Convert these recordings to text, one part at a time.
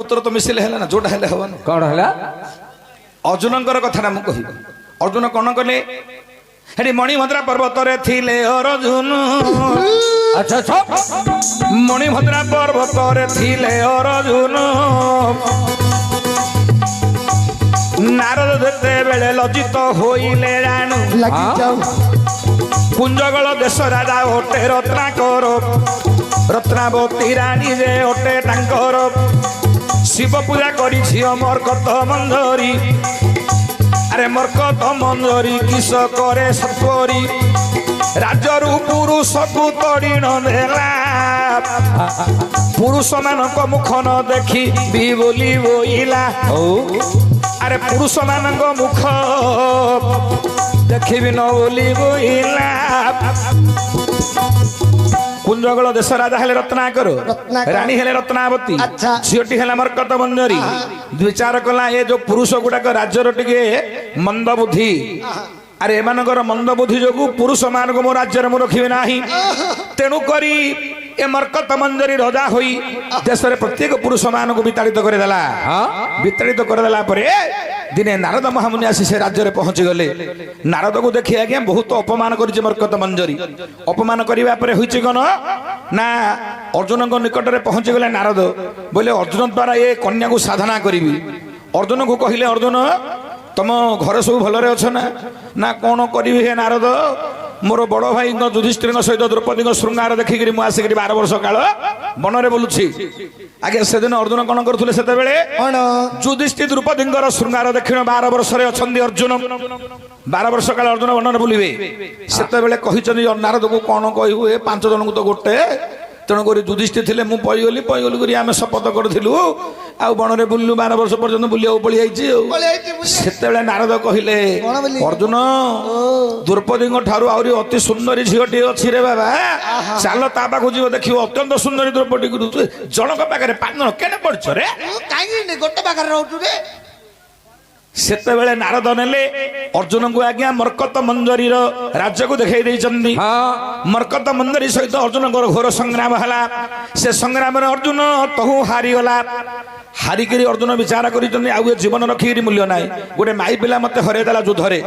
उत्तर तो मिसिले है ना जोटा है हवन कौन है अर्जुनकर कथा मु कहि अर्जुन कौन कले हेडी मणिभद्रा पर्वत रे थिले अर्जुन अच्छा अच्छा मणिभद्रा पर्वत रे थिले अर्जुन नारद देते बेले लज्जित होइले जानू लगी जाओ कुंजगल देश राजा ओटे रत्नाकर रत्नावती रानी जे ओटे तांकर शिव पूजा करी झियो मरकत मंजरी अरे मरकत मंजरी किस करे सत्वरी राजरू पुरुष को तड़ी न देला पुरुष मानक मुख न देखी भी बोली बोइला अरे पुरुष मानक मुख देखी न बोली बोइला कुंजगल देश राजा हेले रत्नाकर रानी हेले रत्नावती अच्छा। झीटी हेला मरकत मंजरी विचार कला ये जो पुरुष गुड़ाक राज्यर टिके मंद बुद्धि अरे एमानकर मंद बुद्धि जोगु पुरुष मान को मो राज्य में रखिबे नाही तेणु करी ए मरकत मंजरी रजा होई देश रे प्रत्येक पुरुष मान को विताड़ित करे देला विताड़ित करे देला परे दिने नारद महामुनि आसी से राज्य रे पहुंची गले नारद को देखि आज्ञा बहुत अपमान करिছে मरकत मंजरी अपमान करिवा परे होइছে कोन ना अर्जुन को निकट रे पहुंची गले नारद बोले अर्जुन द्वारा ये कन्या को साधना करिवि अर्जुन को कहिले अर्जुन तुम घर सब भलरे अछ ना कौन करी हे नारद मोर बड़ भाई युधिष्ठिर सहित द्रौपदी श्रृंगार देखिक आसिक 12 वर्ष काल वन में बुलूची आगे से दिन अर्जुन कौन करते से युधिष्ठिर द्रौपदी श्रृंगार देखिण 12 वर्ष अच्छा अर्जुन 12 वर्ष काल अर्जुन वन में बुलवे से नारद को कौन कहू 5 जन को तो गोटे तेणुक युधिष्ठिर थे मुझे पैगली आम शपथ करूँ आउ बन में बुलू 12 वर्ष पर्यटन बुलिया पड़ी से नारद कहले अर्जुन द्रौपदी ठार आहरी अति सुंदरी झीटी अच्छी रे बाबा चल ता पाक जीव देखिए अत्यंत सुंदरी द्रौपदी जनक पाखे पान केने पड़छ रे कहीं गोटे पाखे रोटू रे सेतेबेले नारद नेले अर्जुन को आज्ञा मरकत मंजरी राज्य को देखाई देइचंदी मरकत मंजरी सहित अर्जुन घोर संग्राम हला से संग्राम रे अर्जुन तहु हारी गला हारिकी अर्जुन विचार कर आउ जीवन रखिकी मूल्य ना गोटे माई पिला मत हरई देला युद्धरे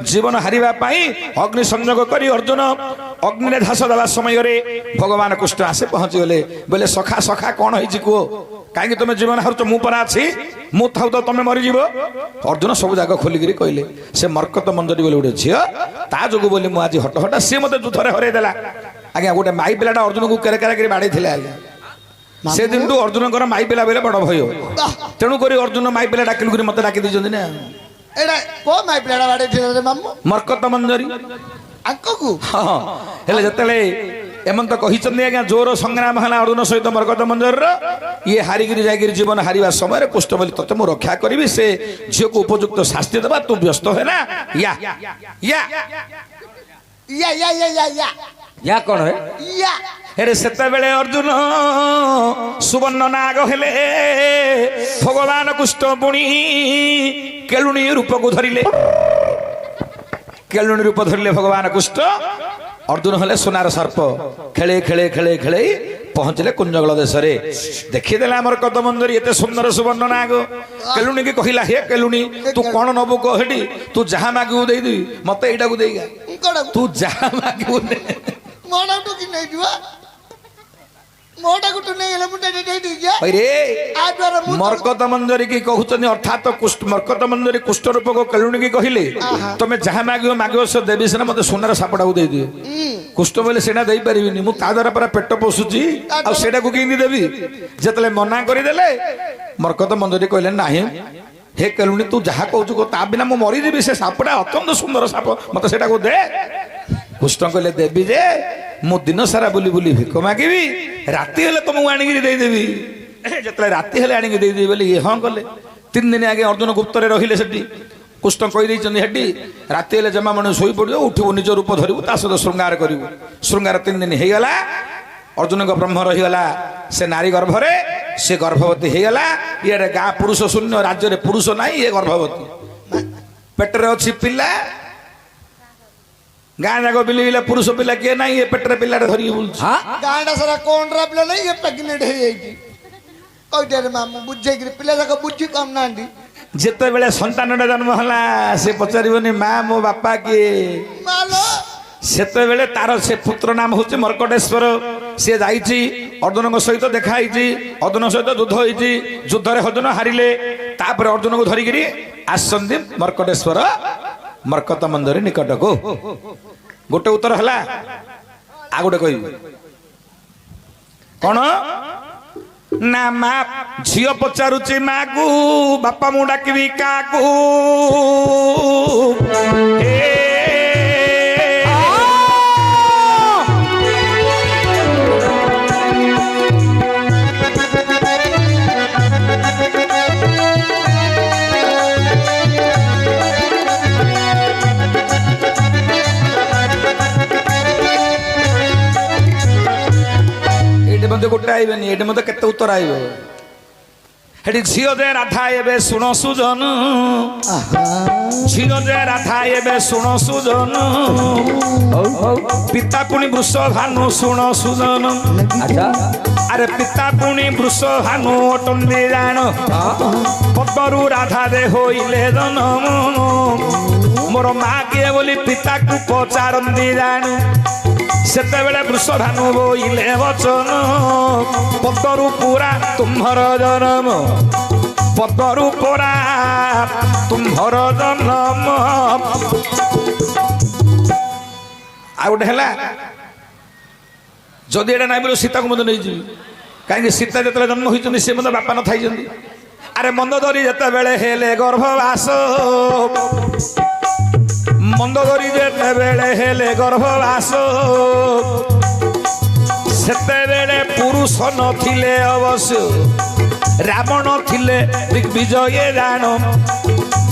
जीवन हारिबा पाई अग्नि संयोग करी अर्जुन अग्नि धास देवा समय भगवान कृष्ण आसे पहुंची गले बोले सखा सखा कौन होइछि को कहीं तुम जीवन हारुच मु पर आछि मु थाउ तो तुम मरीज अर्जुन सब जाक खोलिकी कहले से मरकत मंजरी बोले गोटे झील ता जो बोली मुझे आज हट हटा सी मत युद्धरे हरई देला आज्ञा गोटे माई पिलाटा अर्जुन को केरेकेरा बाड़े थे आज्ञा से दिन टू अर्जुन माई पिला बेले बड़ भय तेणु कर अर्जुन माई पिला डाकिल मत डाकी दीजिए ना माई पिला बाड़े थे मामू मरकत मंजरी आंकू हाँ हेले जतले एमन तो कही आज्ञा जोर संग्राम है अर्जुन सहित मरकत मंजर ये हारिकी जाकर जीवन हारिबा समय कुष्ठ बोली तते मु रक्षा करी से झील को उपयुक्त शास्ति देवा तू व्यस्त है ना या या या या या या या या कौन है या हेरे सेते बेले अर्जुन सुवर्ण नाग हेले भगवान कुष्ठ पुणी केलुणी रूप को धरिले केलुणी रूप धरिले भगवान कुष्ठ अर्जुन हेले सोनार सर्प खेले खेले खेले खेले पहुंचले कुंजगल देश रे देखीदेला मरकत मंजरी एते सुंदर सुवर्ण नाग केलुणी की कहला हे केलुणी तू कौन नबु कहेडी तू जहाँ मागू दे दी मत एटा को देगा तू जहाँ मागू दे मोड़ा तो कि नहीं जुआ मोड़ा को तो नहीं है मुंडा दे दी क्या अरे आ द्वारा मरकत मंजरी की कहउचनी अर्थात कुष्ठ मरकत मंजरी कुष्ठ रूप को केलुणी की कहिले तमे जहाँ मागो से देवी से मते सोनार सापड़ा दे दिए कुष्ठ बोले सेना दे परिबिनी मु ता द्वारा पर पेट पोसुची आ सेटा को किंदी देवी जतले मना करि देले मरकत मंजरी कहले नाही हे केलुणी तू जहाँ कहू को ता बिना मु मरी देबी से सापड़ा अत्यंत सुंदर साप मते सेटा को दे कुष्ठ कहले देवी जे मु दिन सारा बुली बुली भिक मागिबी राति हेले तुमको आनिकी देदेवी जिते राति हेले आनिकी देदेवी बोले ये हाँ कले 3 दिन आगे अर्जुन गुप्त रहिले सेठी कृष्ण कहीदेटी राति हेले जमा मन शोई पड़ो उठू निज रूप धरबू ता सहित श्रृंगार करू श्रृंगार 3 दिन होगला अर्जुन को ब्रह्म रहीगला से नारी गर्भरे से गर्भवती होगला ये गाँ पुरुष शून्य राज्य में पुरुष ना ये गर्भवती पेटरे अच्छी पिला गाँ जाक बिल पुरुष पिला किए ना ये पेटरे पिला धरिकी बुल गाँटा सारा कौन पिला नहीं ये प्रेग्नेंट है କହିଦେରେ ମା ମୁଁ ବୁଝେଇକିରି ପିଲା ଯାକ ବୁଝି ପାରୁନାହାନ୍ତି ଯେତେବେଳେ ସନ୍ତାନଟା ଜନ୍ମ ହେଲା ସେ ପଚାରିବନି ମା ମୋ ବାପା କିଏ ମାଲୋ ସେତେବେଳେ ତାର ସେ ପୁତ୍ର ନାମ ହଉଛି ମର୍କଟେଶ୍ୱର ସିଏ ଯାଇଛି ଅର୍ଜୁନଙ୍କ ସହିତ ଦେଖା ହେଇଛି ଅର୍ଜୁନ ସହିତ ଯୁଦ୍ଧ ହେଇଛି ଯୁଦ୍ଧରେ ଅର୍ଜୁନ ହାରିଲେ ତାପରେ ଅର୍ଜୁନକୁ ଧରିକିରି ଆସିଛନ୍ତି ମର୍କଟେଶ୍ୱର ମର୍କତ ମନ୍ଦିର ନିକଟକୁ ଗୋଟେ ଉତ୍ତର ହେଲା ଆଉ ଗୋଟେ କହିବି କଣ ନା ମା ଝିଅ ପଚାରୁଛି ମାକୁ ବାପା ମୁଁ ଡାକିବି କାକୁ गोटे आईबेनि ये मत केते उत्तर आईब हेटी झियो जे राधा एबे सुन सुजन झियो जे राधा एबे सुन सुजन पिता पुणी वृष भानु सुन सुजन अच्छा अरे पिता पुणी वृष भानु अटंदी जान पद्मरु राधा दे होइले जनम मोर माँ किए बोली पिता को पचारंदी जान सेतेबेले वृषभानु बोइले वचन पद्मरु पूरा तुम्हर जन्म पद्मरु पूरा तुम्हर जन्म आउट हैला जदि एटा नाइ बोलो सीता को मत नै जी काहे सीता जतले जन्म होइछन से मत बापा न थाइछन अरे मंदोदरी जतेबेले हेले गर्भवास मंदोदरी जेतेबेले हेले गर्भवास सेतेबेले पुरुष नथिले अवश्य रावण थिले दिग्विजय जान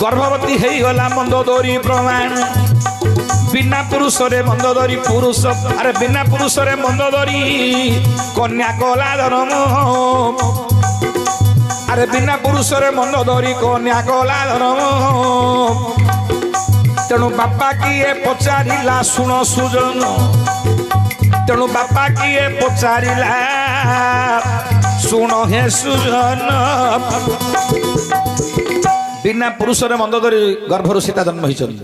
गर्भवती हेई गला मंदोदरी प्रमाण बिना पुरुष रे मंदोदरी पुरुष अरे बिना पुरुष रे मंदोदरी कन्या कला जन्म अरे बिना पुरुष रे मंदोदरी कन्या कला जन्म तेणु बापा किए पचारिला सुन सुजन तेणु बापा किए पचारिला सुन हे सुजन बिना पुरुष रे मंदोदरी गर्भरु सीता जन्म होइछन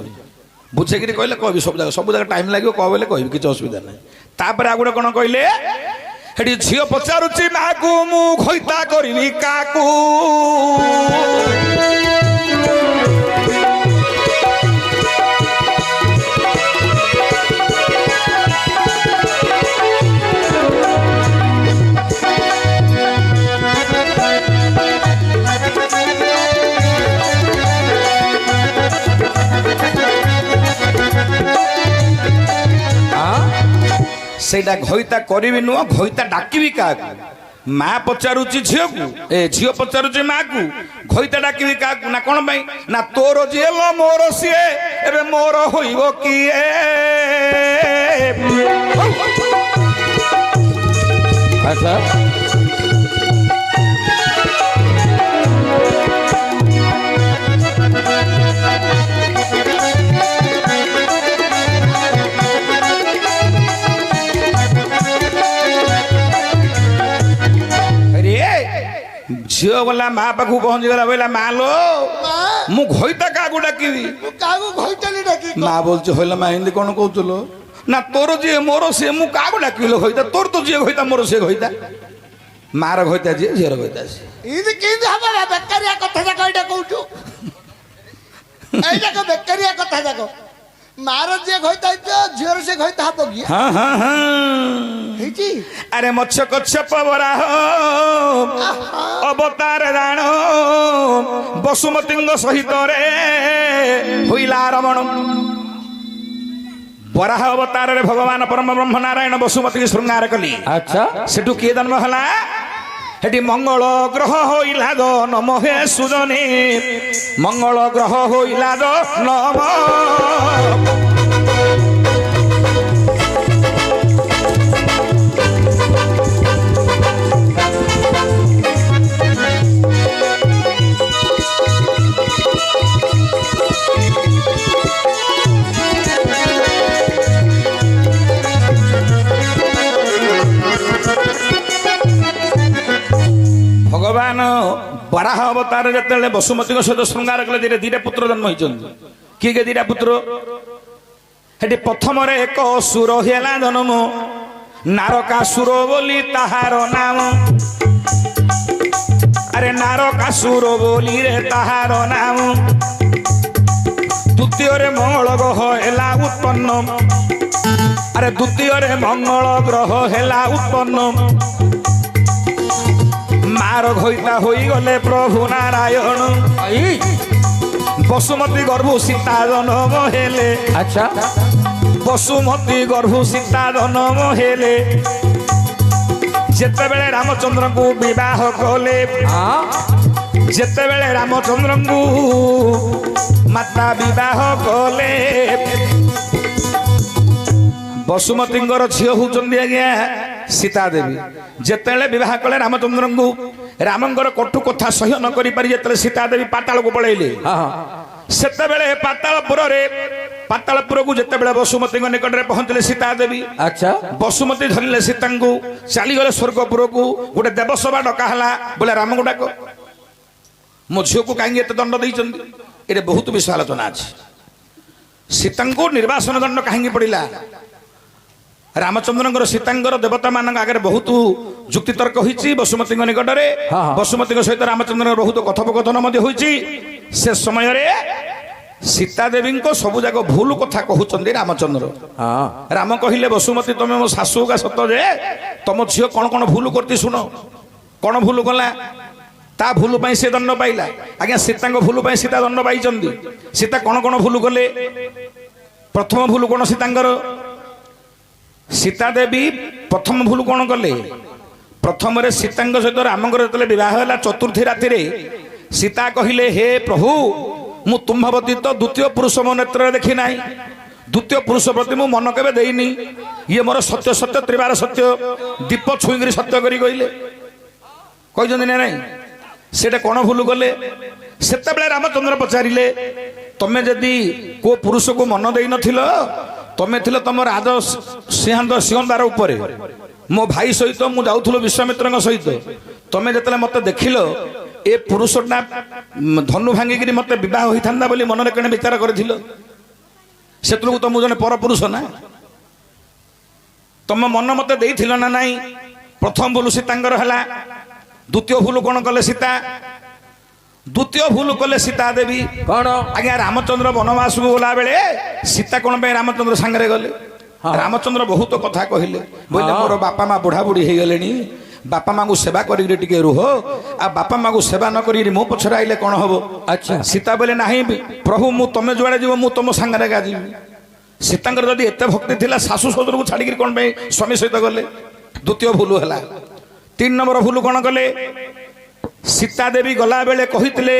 बुझेगिरी कहले कहबी सब जगह टाइम लागियो कहबेले कहबी किछ असुविधा नै तापर आ गुडे कोन कहले हेडी झियो पचारुची माकू मु खोइता करबी काकू सेटा घइता करिबि नुह घइता डाकिबि काकू माँ पचारुची झियो को ए झियो पचारुची माँ को घइता डाकिबि काकू ना कोन भाई ना तोर जेल मोर सिए एबे मोर होइबो किए अच्छा झियो बोला माँ पाखु पहुंच गला बोला माँ लो मु घइता काकू डाकिबि कागु घइताली डाकी माँ बोलछ होइला माँ हिंदी कोन कहउतलो ना तोर जे मोर से मु काकू डाकिलो घइता तोर तो जे घइता मोर से घइता मार घइता जे झियर घइता से इदि किंद हबा बेकारिया कथा जाक एटा कहउछु एई जाक बेकारिया कथा जाक मार जे घइता झियर से घइता हबो की हाँ हाँ हाँ हेची अरे मत्स्य कच्छप बरा अवतार राण वसुमतींग सहित रे हुइला रमण बराह अवतार रे भगवान परम ब्रह्म नारायण वसुमती श्रृंगार कली अच्छा सेठू किए जन्म हला हेटी मंगल ग्रह होइला द नम हे सुजनी मंगल ग्रह होइला द नम भगवान ବରାହ ଅବତାର ଯେତେବେଳେ ବସୁମତୀଙ୍କ ସହିତ ଶୃଙ୍ଗାର କଲେ ଦିଟା ପୁତ୍ର ଜନ୍ମ ହେଇଛନ୍ତି। କିଏ ଦିଟା ପୁତ୍ର? ସେଠି ପ୍ରଥମରେ ଏକ ଅସୁର ହେଲା ଜନ୍ମ, ନାରକାସୁର ବୋଲି ତାହାର ନାମ। ଆରେ ନାରକାସୁର ବୋଲି ରେ ତାହାର ନାମ। ଦ୍ୱିତୀୟରେ ମଙ୍ଗଳ ଗ୍ରହ ହେଲା ଉତ୍ପନ୍ନ। ଆରେ ଦ୍ୱିତୀୟରେ ମଙ୍ଗଳ ଗ୍ରହ ହେଲା ଉତ୍ପନ୍ନ। ମାର ଘଇତା ହୋଇଗଲେ ପ୍ରଭୁ ନାରାୟଣ। ବସୁମତୀ ଗର୍ଭ ସୀତା ଜନ୍ମ ହେଲେ। ଆଚ୍ଛା ବସୁମତୀ ଗର୍ଭ ସୀତା ଜନ୍ମ ହେଲେ। ଯେତେବେଳେ ରାମଚନ୍ଦ୍ରଙ୍କୁ ବିବାହ କଲେ, ଯେତେବେଳେ ରାମଚନ୍ଦ୍ରଙ୍କୁ ମାତା ବିବାହ କଲେ, ବସୁମତୀଙ୍କର ଝିଅ ହଉଛନ୍ତି ଆଜ୍ଞା ସୀତା ଦେବୀ। ଯେତେବେଳେ ବିବାହ କଲେ ରାମଚନ୍ଦ୍ରଙ୍କୁ, ରାମଙ୍କର କଟୁ କଥା ସହ୍ୟ ନ କରିପାରି ଯେତେବେଳେ ସୀତା ଦେବୀ ପାତାଳକୁ ପଳେଇଲେ, ସେତେବେଳେ ପାତାଳପୁରକୁ ଯେତେବେଳେ ବସୁମତୀଙ୍କ ନିକଟରେ ପହଞ୍ଚିଲେ ସୀତା ଦେବୀ, ଆଚ୍ଛା ବସୁମତୀ ଧରିଲେ ସୀତାଙ୍କୁ, ଚାଲିଗଲେ ସ୍ୱର୍ଗପୁରକୁ। ଗୋଟେ ଦେବସଭା ଡକା ହେଲା, ବୋଲେ ରାମଙ୍କୁ ଡାକ, ମୋ ଝିଅକୁ କାହିଁକି ଏତେ ଦଣ୍ଡ ଦେଇଛନ୍ତି? ଏଠି ବହୁତ ବିଷୟ ଆଲୋଚନା ଅଛି। ସୀତାଙ୍କୁ ନିର୍ବାସନ ଦଣ୍ଡ କାହିଁକି ପଡ଼ିଲା? ରାମଚନ୍ଦ୍ରଙ୍କର ସୀତାଙ୍କର ଦେବତା ମାନଙ୍କ ଆଗରେ ବହୁତ ଯୁକ୍ତିତର୍କ ହୋଇଛି ବସୁମତୀଙ୍କ ନିକଟରେ। ବସୁମତୀଙ୍କ ସହିତ ରାମଚନ୍ଦ୍ରଙ୍କର ବହୁତ କଥୋପକଥନ ମଧ୍ୟ ହୋଇଛି। ସେ ସମୟରେ ସୀତା ଦେବୀଙ୍କ ସବୁ ଯାକ ଭୁଲ କଥା କହୁଛନ୍ତି ରାମଚନ୍ଦ୍ର। ରାମ କହିଲେ, ବସୁମତୀ ତମେ ମୋ ଶାଶୁ କା ସତ ଯେ ତମ ଝିଅ କଣ କଣ ଭୁଲ କରିଛି ଶୁଣ। କଣ ଭୁଲ କଲା? ତା ଭୁଲ ପାଇଁ ସେ ଦଣ୍ଡ ପାଇଲା। ଆଜ୍ଞା ସୀତାଙ୍କ ଭୁଲ ପାଇଁ ସୀତା ଦଣ୍ଡ ପାଇଛନ୍ତି। ସୀତା କଣ କଣ ଭୁଲ କଲେ? ପ୍ରଥମ ଭୁଲ କଣ ସୀତାଙ୍କର? ସୀତା ଦେବୀ ପ୍ରଥମ ଭୁଲ କଣ କଲେ? ପ୍ରଥମରେ ସୀତାଙ୍କ ସହିତ ରାମଙ୍କର ଯେତେବେଳେ ବିବାହ ହେଲା, ଚତୁର୍ଥୀ ରାତିରେ ସୀତା କହିଲେ, ହେ ପ୍ରଭୁ, ମୁଁ ତୁମ୍ଭ ବ୍ୟତୀତ ଦ୍ୱିତୀୟ ପୁରୁଷ ମୋ ନେତ୍ରରେ ଦେଖି ନାହିଁ। ଦ୍ୱିତୀୟ ପୁରୁଷ ପ୍ରତି ମୁଁ ମନ କେବେ ଦେଇନି। ଇଏ ମୋର ସତ୍ୟ ସତ୍ୟ ତ୍ରିବାର ସତ୍ୟ। ଦୀପ ଛୁଇଁକିରି ସତ୍ୟ କରି କହିଲେ, କହିଛନ୍ତି ନା ନାଇଁ? ସେଟା କଣ ଭୁଲ କଲେ? ସେତେବେଳେ ରାମଚନ୍ଦ୍ର ପଚାରିଲେ, ତମେ ଯଦି କୋଉ ପୁରୁଷକୁ ମନ ଦେଇନଥିଲ, ତମେ ଥିଲ ତମ ରାଜ ସିଂହଦ୍ୱାର ଉପରେ, ମୋ ଭାଇ ସହିତ ମୁଁ ଯାଉଥିଲ ବିଶ୍ୱାମିତ୍ରଙ୍କ ସହିତ। ତମେ ଯେତେବେଳେ ମତେ ଦେଖିଲ, ଏ ପୁରୁଷଟା ଧନୁ ଭାଙ୍ଗିକିରି ମତେ ବିବାହ ହୋଇଥାନ୍ତା ବୋଲି ମନରେ କେଣେ ବିଚାର କରିଥିଲ? ସେତେବେଳକୁ ତ ମୁଁ ଜଣେ ପର ପୁରୁଷ ନା। ତମ ମନ ମତେ ଦେଇଥିଲ ନା ନାଇଁ? ପ୍ରଥମ ଭୁଲ ସୀତାଙ୍କର ହେଲା। ଦ୍ୱିତୀୟ ଭୁଲ କଣ କଲେ ସୀତା? ଦ୍ୱିତୀୟ ଭୁଲ କଲେ ସୀତା ଦେବୀ କଣ? ଆଜ୍ଞା ରାମଚନ୍ଦ୍ର ବନବାସକୁ ଗଲା ବେଳେ ସୀତା କଣ ପାଇଁ ରାମଚନ୍ଦ୍ର ସାଙ୍ଗରେ ଗଲେ? ରାମଚନ୍ଦ୍ର ବହୁତ କଥା କହିଲେ। ବୋଇଲେ ମୋର ବାପା ମା ବୁଢା ବୁଢୀ ହେଇଗଲେଣି, ବାପା ମାଙ୍କୁ ସେବା କରିକି ଟିକେ ରୁହ। ଆଉ ବାପା ମାଙ୍କୁ ସେବା ନ କରିକି ମୋ ପଛରେ ଆଇଲେ କଣ ହବ? ଆଚ୍ଛା ସୀତା ବୋଲେ ନାହିଁ ପ୍ରଭୁ, ମୁଁ ତମେ ଯୁଆଡେ ଯିବ ମୁଁ ତମ ସାଙ୍ଗରେ ଏକା ଯିବି। ସୀତାଙ୍କର ଯଦି ଏତେ ଭକ୍ତି ଥିଲା, ଶାଶୁ ଶ୍ୱଶୁରକୁ ଛାଡିକିରି କଣ ପାଇଁ ସ୍ୱାମୀ ସହିତ ଗଲେ? ଦ୍ୱିତୀୟ ଭୁଲ ହେଲା। 3 ନମ୍ବର ଭୁଲ କଣ କଲେ? ସୀତା ଦେବୀ ଗଲା ବେଳେ କହିଥିଲେ,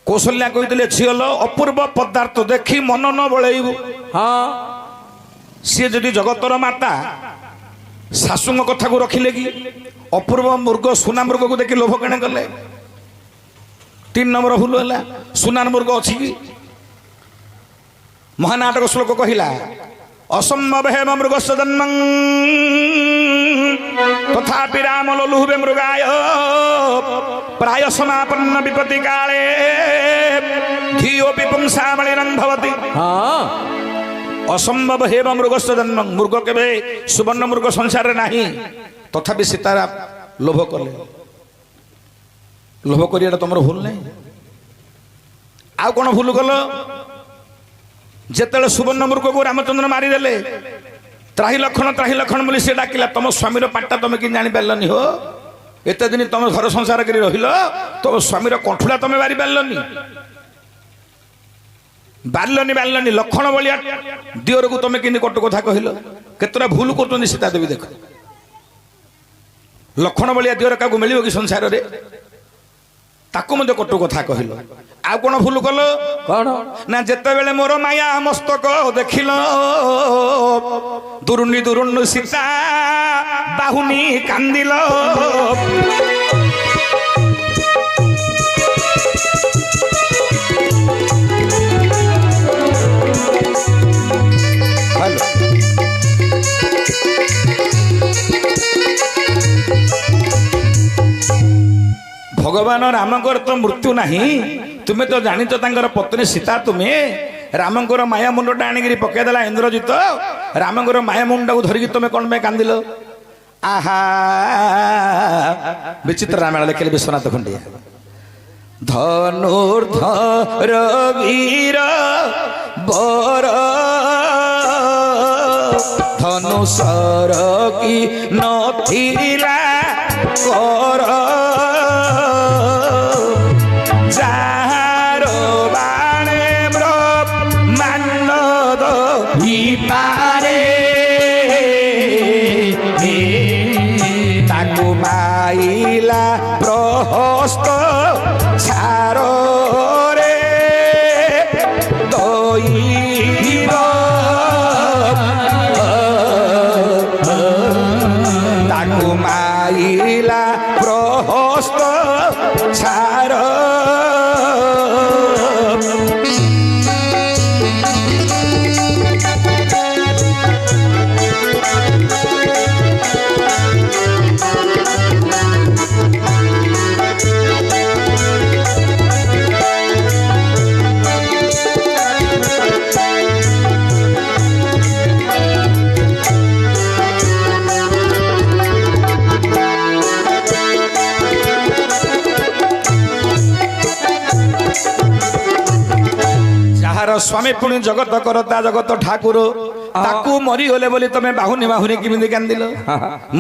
କୌଶଲ୍ୟା କହିଥିଲେ, ଝିଅଲ ଅପୂର୍ବ ପଦାର୍ଥ ଦେଖି ମନ ନ ବଳେଇବୁ। ସିଏ ଯଦି ଜଗତର ମାତା, ଶାଶୁଙ୍କ କଥାକୁ ରଖିଲେ କି? ଅପୂର୍ବ ମୃଗ ସୁନା ମୃଗକୁ ଦେଖି ଲୋଭ କେଣେ କଲେ? 3 ନମ୍ବର ଭୁଲ ହେଲା। ସୁନା ମୃଗ ଅଛି କି? ମହାନାଟକ ଶ୍ଲୋକ କହିଲା, ଅସମ୍ଭବ ହେମ ମୃଗସ୍ୟ ଜନ୍ମଂ ତଥାପି ରାମ ଲୋଲୁବେ ମୃଗାୟ ପ୍ରାୟ ସମାପନ୍ନ ବିପତ୍ତି କାଳେ ଧିୟୋପି ପୁଂସାବଳିରଂ ଭବତି। ଅସମ୍ଭବ ହେମ ମୃଗସ୍ୟ ଜନ୍ମ। ମୃଗ କେବେ ସୁବର୍ଣ୍ଣ ମୃଗ ସଂସାରରେ ନାହିଁ। ତଥାପି ସୀତାରା ଲୋଭ କଲେ। ଲୋଭ କରିବାଟା ତମର ଭୁଲ ନାହିଁ। ଆଉ କଣ ଭୁଲ କଲ? ଯେତେବେଳେ ସୁବର୍ଣ୍ଣ ମୃଗକୁ ରାମଚନ୍ଦ୍ର ମାରିଦେଲେ, ତ୍ରାହି ଲକ୍ଷଣ ବୋଲି ସେ ଡାକିଲା, ତମ ସ୍ୱାମୀର ପାଠଟା ତମେ କି ଜାଣିପାରିଲନି? ହୋ ଏତେ ଦିନ ତମେ ଘର ସଂସାର କରି ରହିଲ, ତମ ସ୍ୱାମୀର କଣ୍ଠୁଲା ତମେ ବାରି ପାରିଲନି? ବାରିଲନି ଲକ୍ଷଣ ଭଳିଆ ଦିଅରକୁ ତମେ କେମିତି କଟୁ କଥା କହିଲ? କେତେଟା ଭୁଲ କରୁଛନ୍ତି ସୀତା ଦେବୀ ଦେଖ। ଲକ୍ଷଣ ଭଳିଆ ଦିଅର କାହାକୁ ମିଳିବ କି ସଂସାରରେ? ତାକୁ ମଧ୍ୟ କଟୁ କଥା କହିଲ। ଆଉ କଣ ଭୁଲ କଲ? କଣ ନା ଯେତେବେଳେ ମୋର ମାୟା ମସ୍ତକ ଦେଖିଲ, ଦୁରୁଣ୍ଡି ସୀତା ବାହୁନି କାନ୍ଦିଲ। ଭଗବାନ ରାମଙ୍କର ତ ମୃତ୍ୟୁ ନାହିଁ, ତୁମେ ତ ଜାଣିଛ ତାଙ୍କର ପତ୍ନୀ ସୀତା ତୁମେ। ରାମଙ୍କର ମାୟା ମୁଣ୍ଡଟା ଆଣିକିରି ପକେଇଦେଲା ଇନ୍ଦ୍ରଜିତ। ରାମଙ୍କର ମାୟା ମୁଣ୍ଡଟାକୁ ଧରିକି ତୁମେ କଣ ପାଇଁ କାନ୍ଦିଲ? ଆହା, ବିଚିତ୍ର ରାମାୟଣ ଲେଖିଲେ ବିଶ୍ୱନାଥ ଖଣ୍ଡିଆ। ଧନୁର୍ଧର ବୀର ବର ଧନୁଷର କି ନଥିଲା କର, ଯାହାର ବାଣେ ବ୍ରହ୍ମାଣ୍ଡ ପାରେ, ତାକୁ ପାଇଲା ପ୍ରହସ୍ତ ଛାରରେ ଦଇବ, ତାକୁ ମାଇଲା ପ୍ରହସ୍ତ ଛାର। ସ୍ୱାମୀ ପୁଣି ଜଗତ କରତା ଜଗତ ଠାକୁର, ତାକୁ ମରିଗଲେ ବୋଲି ତମେ ବାହୁନି ବାହୁନି କେମିତି କାନ୍ଦିଲ?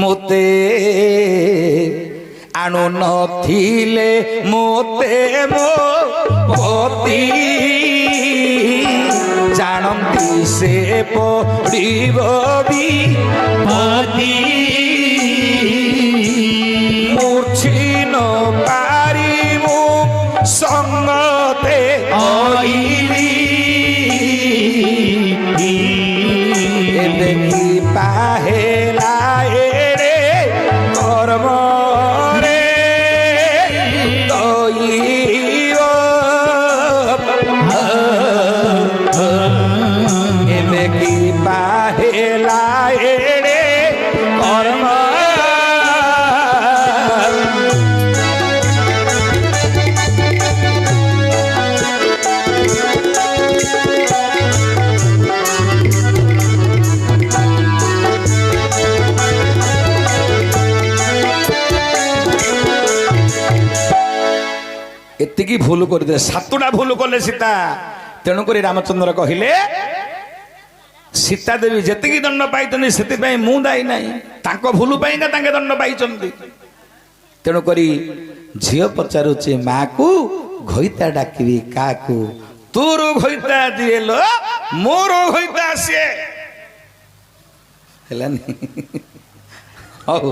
ମୋତେ ଆଣୁ ନଥିଲେ ମୋତେ ମୋ ପତି, ଜାଣନ୍ତି ସେ ପଡ଼ିବ ବିପତି, ମୂର୍ଚ୍ଛିନ ପାରି ମୁଁ ସଙ୍ଗତେ ଅଇଲି, দেখি পাহেলা এরে কর্মরে দইব, দেখি পাহেলা এরে কর্ম। ଏତିକି ଭୁଲ କରିଦେ, ସାତଟା ଭୁଲ କଲେ ସୀତା। ତେଣୁକରି ରାମଚନ୍ଦ୍ର କହିଲେ ସୀତା ଦେବୀ ଯେତିକି ଦଣ୍ଡ ପାଇଛନ୍ତି ସେଥିପାଇଁ ମୁଁ ଦାୟୀ ନାହିଁ, ତାଙ୍କ ଭୁଲ ପାଇଁକା ତାଙ୍କେ ଦଣ୍ଡ ପାଇଛନ୍ତି। ତେଣୁକରି ଝିଅ ପଚାରୁଛି ମାକୁ, ଘଇତା ଡାକିବି କାକୁ? ତୋର ଘଇତା ଦିଏ ଲୋ, ମୋର ଘଇତା ସିଏ। ହେଲାନି? ହଉ